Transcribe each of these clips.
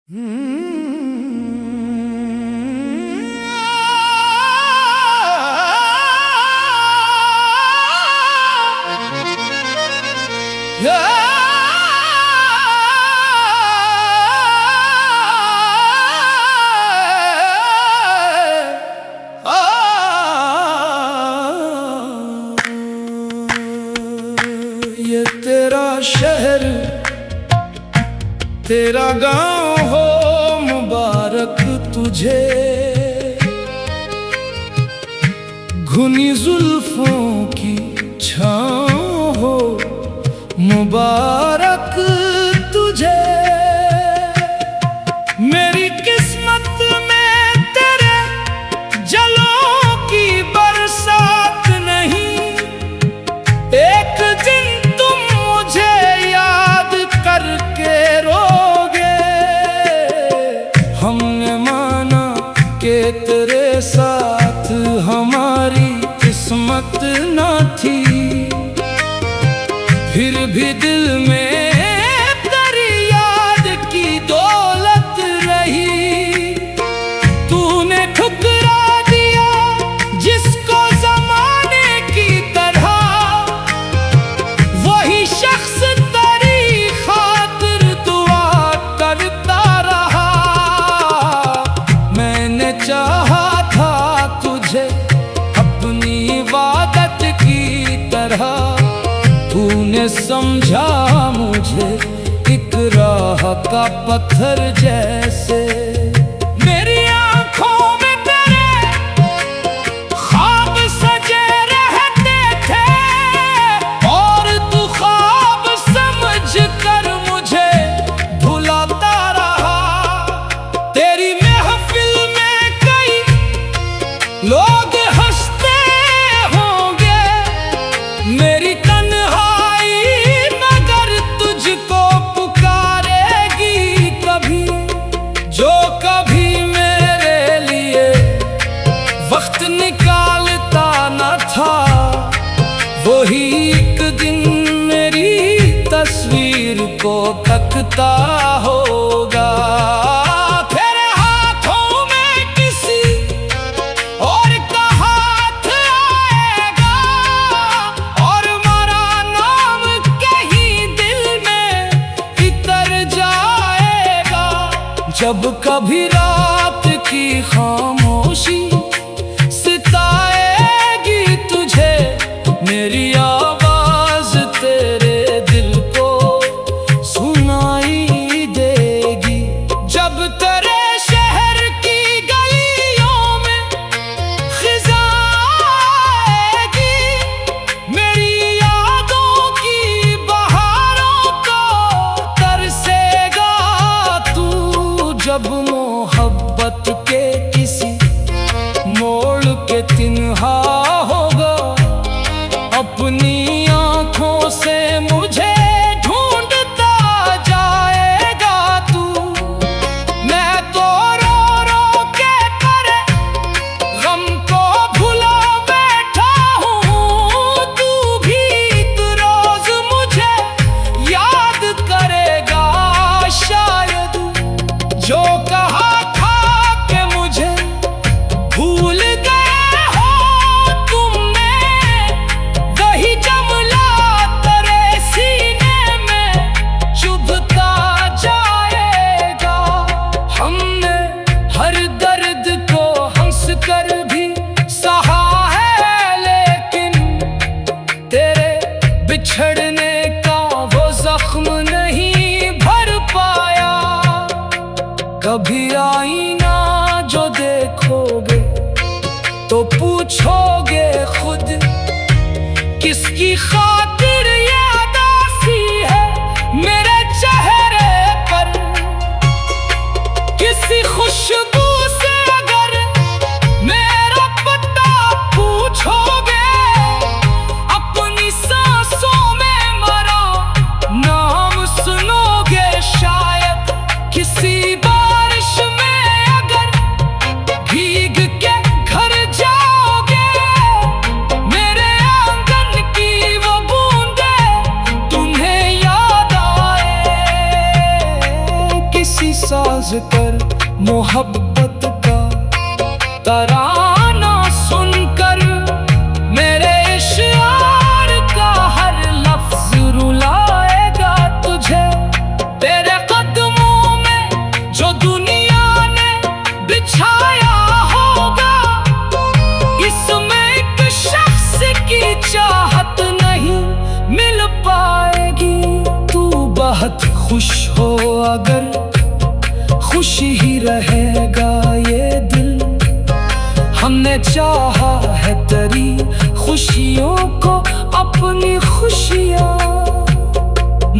ये तेरा शहर तेरा गांव हो, मुबारक तुझे। घुनी जुल्फों की छाँव हो, मुबारक तुझे। मेरी किस्मत में तेरे जलों की बरसात नहीं। एक दिन तुम मुझे याद करके रोगे। हमने माना कि तेरे साथ हमारी किस्मत ना थी, फिर भी दिल में तेरी याद की दौलत रही। तूने ठुकरा दिया जिसको ज़माने की तरह, वही शख्स तेरी खातिर दुआ करता रहा। मैंने चाहा था तुझे अपनी इबादत की तरह, तूने समझा मुझे एक राह का पत्थर जैसे। मेरी आंखों में तेरे ख्वाब सजे रहते थे, और तू ख्वाब समझ कर मुझे भुलाता रहा। तेरी महफिल में कई लोग हंसते होंगे, मेरी वक्त निकालता न था, वही एक दिन मेरी तस्वीर को तकता होगा। तेरे हाथों में किसी और का हाथ आएगा, और हमारा नाम कहीं दिल में इतर जाएगा। जब कभी रात की खामोशी सताएगी तुझे, मेरी आवाज तेरे दिल को सुनाई देगी। जब तेरे शहर की गलियों में खिज़ां आएगी, मेरी यादों की बहारों को तरसेगा तू। जब मोहब्बत के किसी मोड़ के तिन्हा होगा, अपनी आंखों से मुझे ढूंढता जाएगा तू। मैं तो रो रो के तेरे गम को भुला बैठा हूँ, तू भी एक रोज मुझे याद करेगा शायद। जो कहा था कि मुझे भूल गए हो तुमने, वही जमला तेरे सीने में चुभता जाएगा। हमने हर दर्द को हंस कर भी सहा है, लेकिन तेरे बिछड़ने का वो जख्म नहीं भर पाया। कभी आईना जो देखोगे तो पूछोगे खुद, किसकी खातिर ये अदासी है मेरे चेहरे पर। किसी खुशबू से अगर मेरा पता पूछोगे, अपनी सांसों में मरा नाम सुनोगे शायद। किसी बारिश में अगर भीग के घर जाओगे, मेरे आंगन की वो बूंदे तुम्हें याद आए। किसी साज कर मोहब्बत का तराना सुनकर मेरे इश्यार का हर लफ्ज रुलाएगा तुझे। तेरे कदमों में जो दुनिया ने बिछाया होगा, इसमें एक शख्स की चाहत नहीं मिल पाएगी। तू बहुत खुश हो अगर खुश ही रहेगा ये दिल। हमने चाहा है तेरी खुशियों को अपनी खुशियाँ,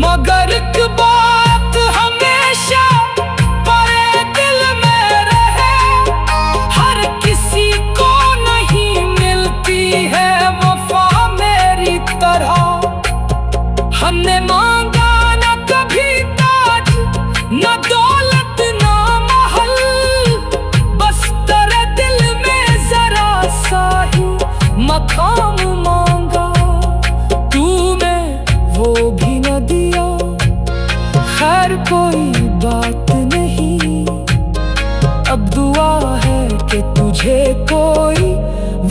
मगर एक बात हमेशा परे दिल में रहे, हर किसी को नहीं मिलती है वफा मेरी तरह। हमने मांगा न कभी ताज न दौलत न महल, बस तेरे दिल में जरा सा ही मकाम मांगा। तूने वो भी न दिया, खैर कोई बात नहीं। अब दुआ है कि तुझे कोई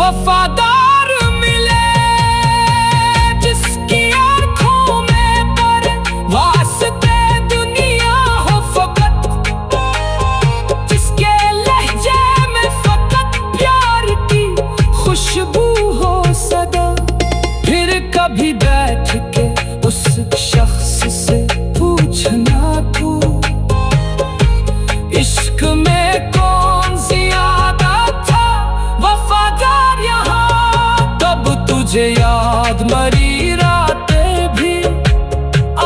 वफादार मिले, जिसकी आंखों में परवास्ते दुनिया हो फकत, जिसके लहजे में फकत प्यार की खुशबू हो सदा। फिर कभी बैठ के उस शख्स से पूछना तू, इश्क में कौन ज्यादा था वफादार यहाँ। तब तुझे याद मरी रातें भी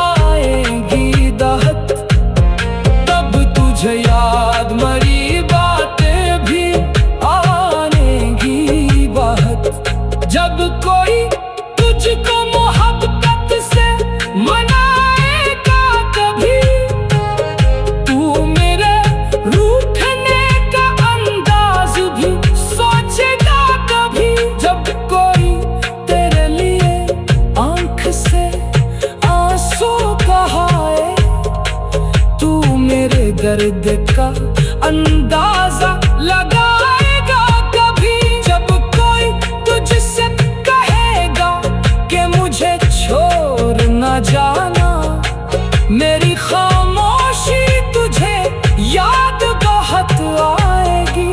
आएंगी दहत, तब तुझे याद मरी बातें भी आएंगी बहत। जब कोई तुझको मोहब्बत से मनाएगा कभी, तू मेरे रूठने का अंदाज भी सोचेगा कभी। जब कोई तेरे लिए आंख से आंसू बहाए, तू मेरे दर्द का अंदाजा लगाएगा कभी। जब कोई तुझसे कहेगा कि मुझे छोड़ न जाना, मेरी खामोशी तुझे याद बहुत आएगी।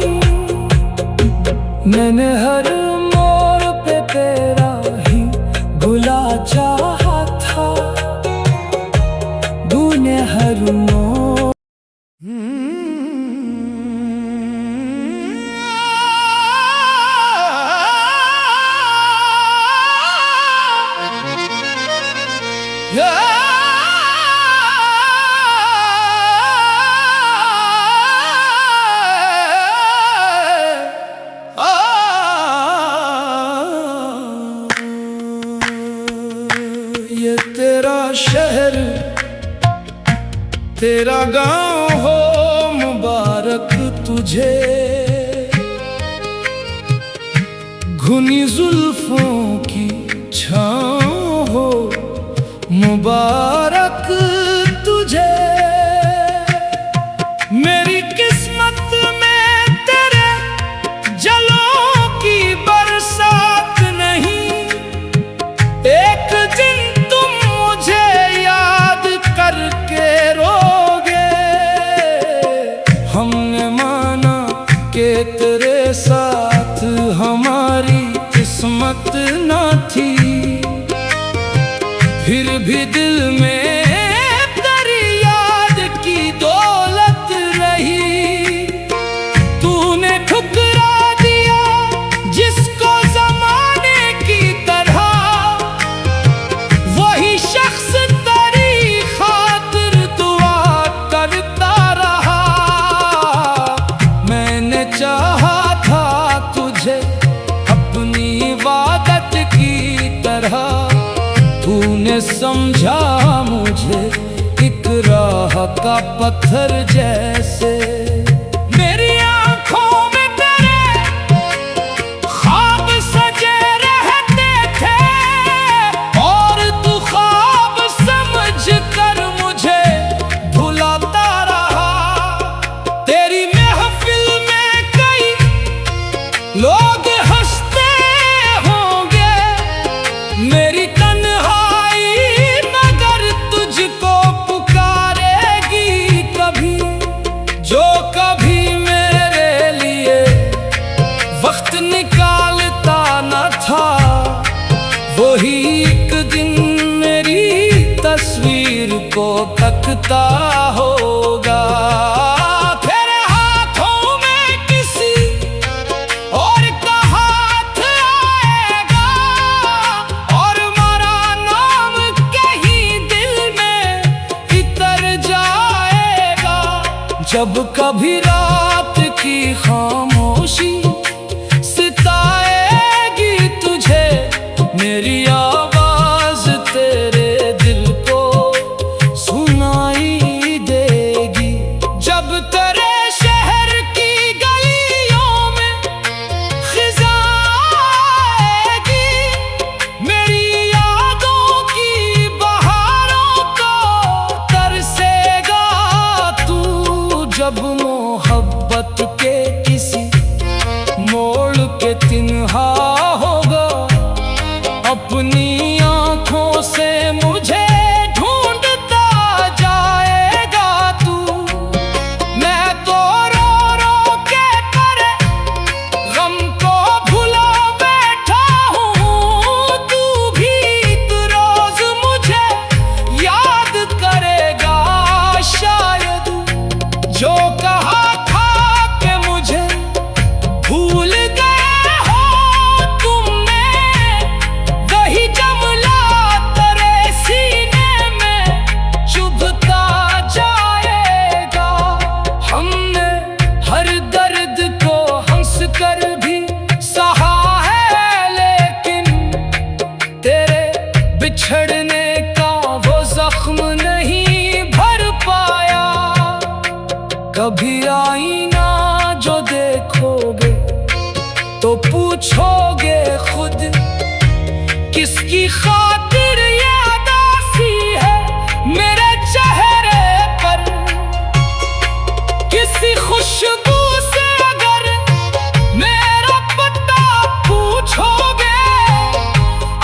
मैंने हर मोड़ पे तेरा ही बुला चाहा था, तूने हर मोड़ ये तेरा शहर तेरा गांव हो मुबारक तुझे, घुनी जुल्फों की छाँव हो मुबारक तुझे। मेरी किस्मत में तेरे जलों की बरसात नहीं, एक दिन तुम मुझे याद करके रोगे। हमने माना कि तेरे साथ हमारी किस्मत न थी, फिर भी दिल में तेरी याद की दौलत रही। तूने ठुकरा दिया जिसको जमाने की तरह, वही शख्स तेरी खातिर दुआ करता रहा। मैंने चाहा था तुझे अपनी इबादत की तरह, तूने समझा मुझे एक राह का पत्थर जैसे। मेरी आंखों में तेरे ख्वाब सजे रहते थे, और तू ख्वाब समझ कर मुझे भुलाता रहा। जब कभी रात की खामोशी सिताएगी तुझे, मेरी आवाज तेरे दिल को सुनाई देगी। जब तेरे शहर की गलियों में खिज़ा आएगी, मेरी यादों की बहारों को तरसेगा तू। जब मोहब्बत के किसी मोड़ के तिन्हा होगा, अपनी आँखों से मुझे ढूंढता जाएगा तू। मैं तो रो रो के तेरे गम को भुला बैठा हूँ, तू भी एक रोज मुझे याद करेगा शायद। जो कहा था कि मुझे भूल गए हो तुमने, वही जमला तेरे सीने में चुभता जाएगा। हमने हर दर्द को हंस कर भी सहा है, लेकिन तेरे बिछड़ने का वो जख्म नहीं भर पाया। कभी आईना जो देखोगे तो पूछोगे खुद, किसकी खातिर ये उदासी है मेरे चेहरे पर। किसी खुशबू से अगर मेरा पता पूछोगे,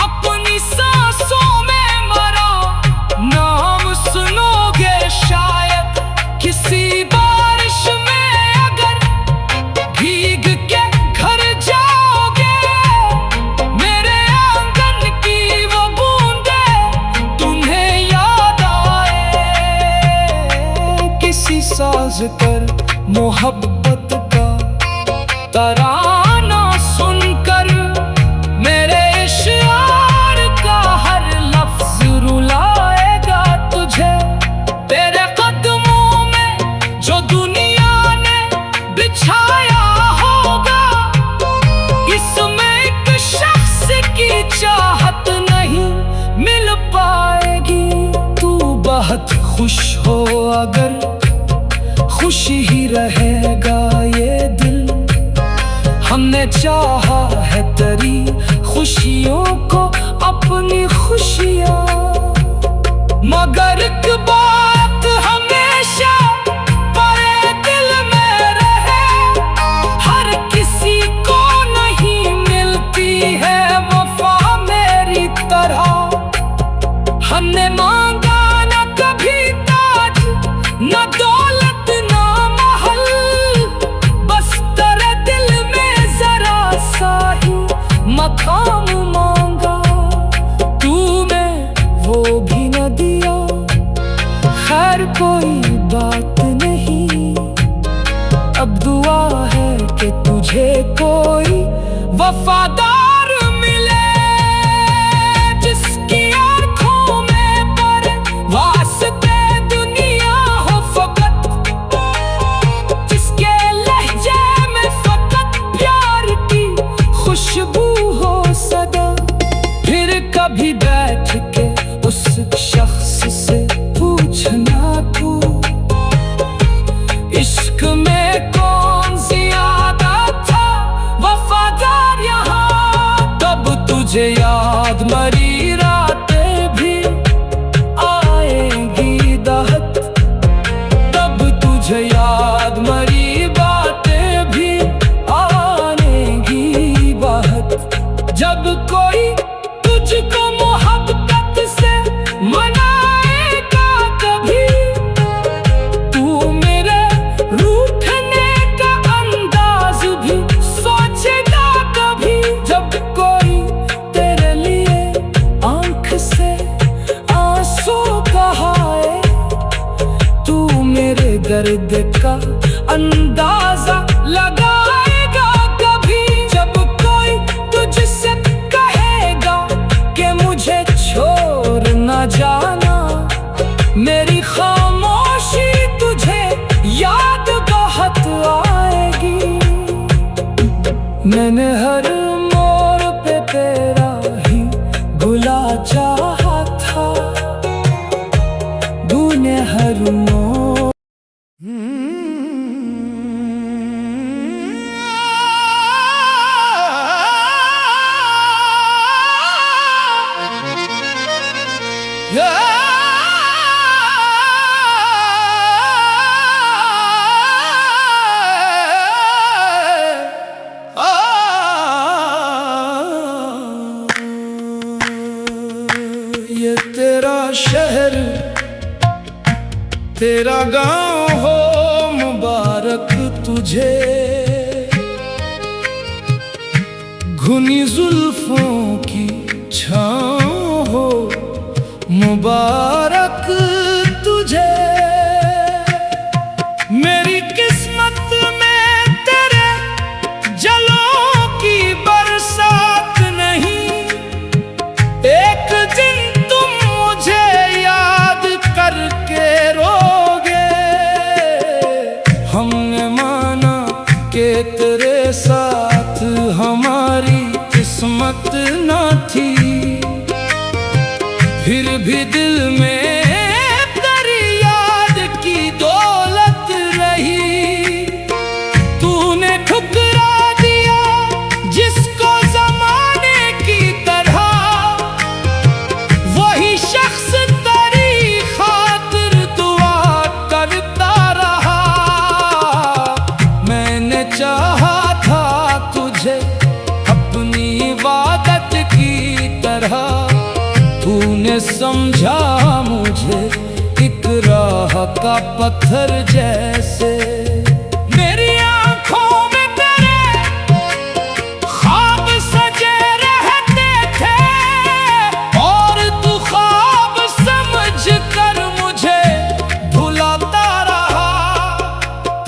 अपनी सांसों में मरा नाम सुनोगे शायद। किसी बारिश में अगर भीग के घर जाओगे, मेरे आंगन की वो बूंदे तुम्हें याद आए। किसी साज पर मोहब्बत का तराना सुनकर, मेरे इश्क़ का हर लफ्ज़ रुलाएगा तुझे। तेरे कदमों में जो दुनिया ने बिछाया होगा, इसमें एक शख्स की चाहत नहीं मिल पाएगी। तू बहुत खुश हो अगर खुशी ही रहेगा ये दिल। हमने चाहा है तेरी खुशियों को अपनी खुशियाँ, मगर एक बात हमेशा परे दिल में रहे, हर किसी को नहीं मिलती है वफा मेरी तरह। हमने मांगा न कभी ताज, न दौलत, न महल, बस तेरे दिल में जरा सा ही मकाम मांगा। तूने वो भी न दिया, खैर कोई बात नहीं। अब दुआ है कि तुझे कोई वफादार मिले, जिसकी आंखों में पर वास्ते दुनिया हो फकत, जिसके लहजे में फकत प्यार की खुशबू हो सदा। फिर कभी बैठ के उस शख्स से पूछना तू, इश्क में कौन ज्यादा था वफादार यहाँ। तब तुझे याद मरी रातें भी आएंगी दाहत, तब तुझे याद मरी बातें भी आएंगी बाहत। जब कोई तुझको मोहब्बत से मनाएगा कभी, तू मेरे रूठने का अंदाज भी सोचेगा कभी। जब कोई तेरे लिए आंख से आंसू बहाए, तू मेरे दर्द का अंदाजा लगाएगा कभी। जब कोई तुझसे कहेगा कि मुझे छोड़ न जाना, मेरी खामोशी तुझे याद मैंने हर मोड़ पे तेरा ही बुला चाहा था, तूने हर मोड़ ये तेरा शहर तेरा गांव हो मुबारक तुझे, घुनी जुल्फों की छाँव हो मुबारक तुझे। मेरी किस्मत में तेरे जलों की बरसात नहीं, एक दिन तुम मुझे याद करके रोगे। हमने माना कि तेरे साथ हमारी किस्मत ना थी, फिर भी दिल में तेरी याद की दौलत रही। तूने ठुकरा दिया जिसको जमाने की तरह, वही शख्स तेरी खातिर दुआ करता रहा। मैंने चाहा था तुझे अपनी इबादत की तरह, तूने समझा मुझे एक राह का पत्थर जैसे। मेरी आंखों में तेरे ख्वाब सजे रहते थे, और तू ख्वाब समझ कर मुझे भुलाता रहा।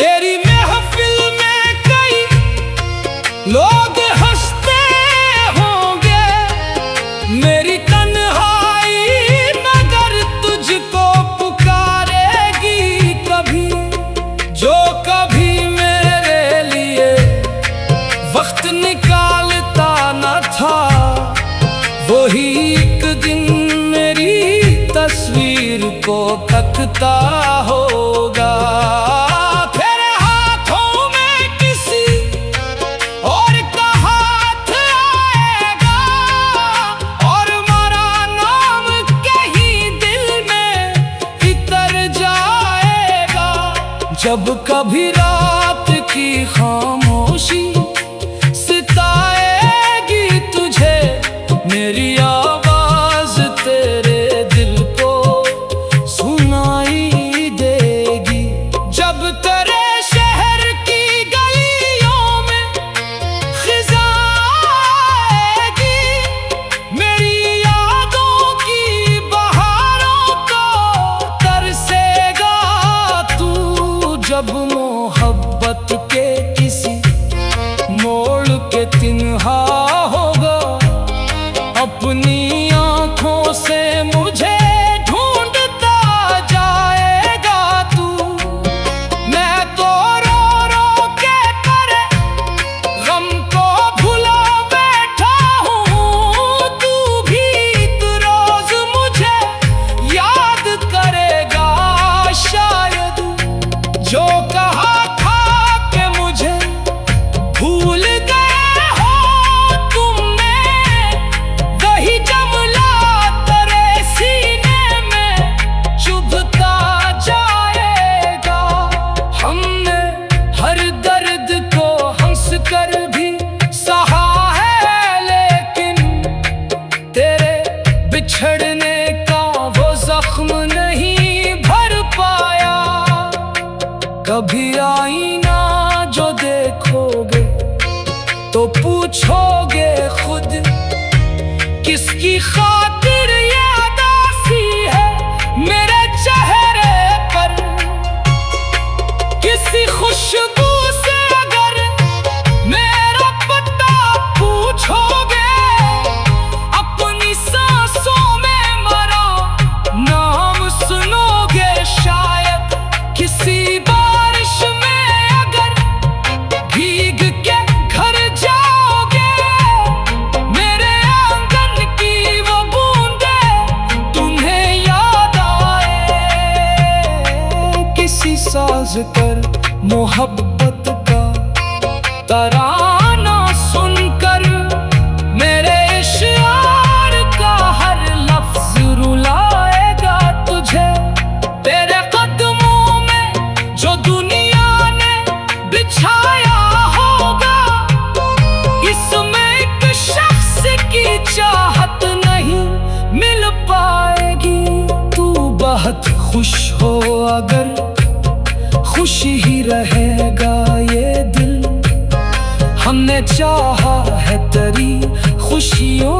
तेरी महफिल में कई लोग हंसते होंगे, मेरी निकालता न था, वही एक दिन मेरी तस्वीर को तकता होगा। तेरे हाथों में किसी और का हाथ आएगा, और मेरा नाम कहीं दिल में इतर जाएगा। जब कभी रात की खामोशी सताएगी तुझे, मेरी आवाज तेरे दिल को सुनाई देगी। जब तेरे शहर की गलियों में खिज़ा आएगी, मेरी यादों की बहारों को तरसेगा तू। जब मोहब्बत के किसी मोड़ के तिन्हा होगा, अपनी आंखों से मुझे ढूंढता जाएगा तू। मैं तो रो रो के तेरे गम को भुला बैठा हूँ, तू भी एक रोज मुझे याद करेगा शायद। जो कहा था कि मुझे भूल गए हो तुमने, वही जमला तेरे सीने में चुभता जाएगा। हमने हर दर्द को हंस कर भी सहा है, लेकिन तेरे बिछड़ने का वो जख्म नहीं भर पाया। कभी आईना जो देखोगे तो पूछोगे खुद, किसकी खातिर ये अदासी है मेरे चेहरे पर। किसी खुशबू से अगर मेरा पता पूछोगे, अपनी सांसों में मरा नाम सुनोगे शायद। किसी बारिश में अगर भीग के घर जाओ गूंज कर मोहब्बत का तराना सुनकर मेरे इश्यार का हर लफ्ज रुलाएगा तुझे। तेरे कदमों में जो दुनिया ने बिछाया होगा, इसमें एक शख्स की चाहत नहीं मिल पाएगी। तू बहुत खुश हो अगर खुश ही रहेगा ये दिल, हमने चाहा है तेरी खुशियों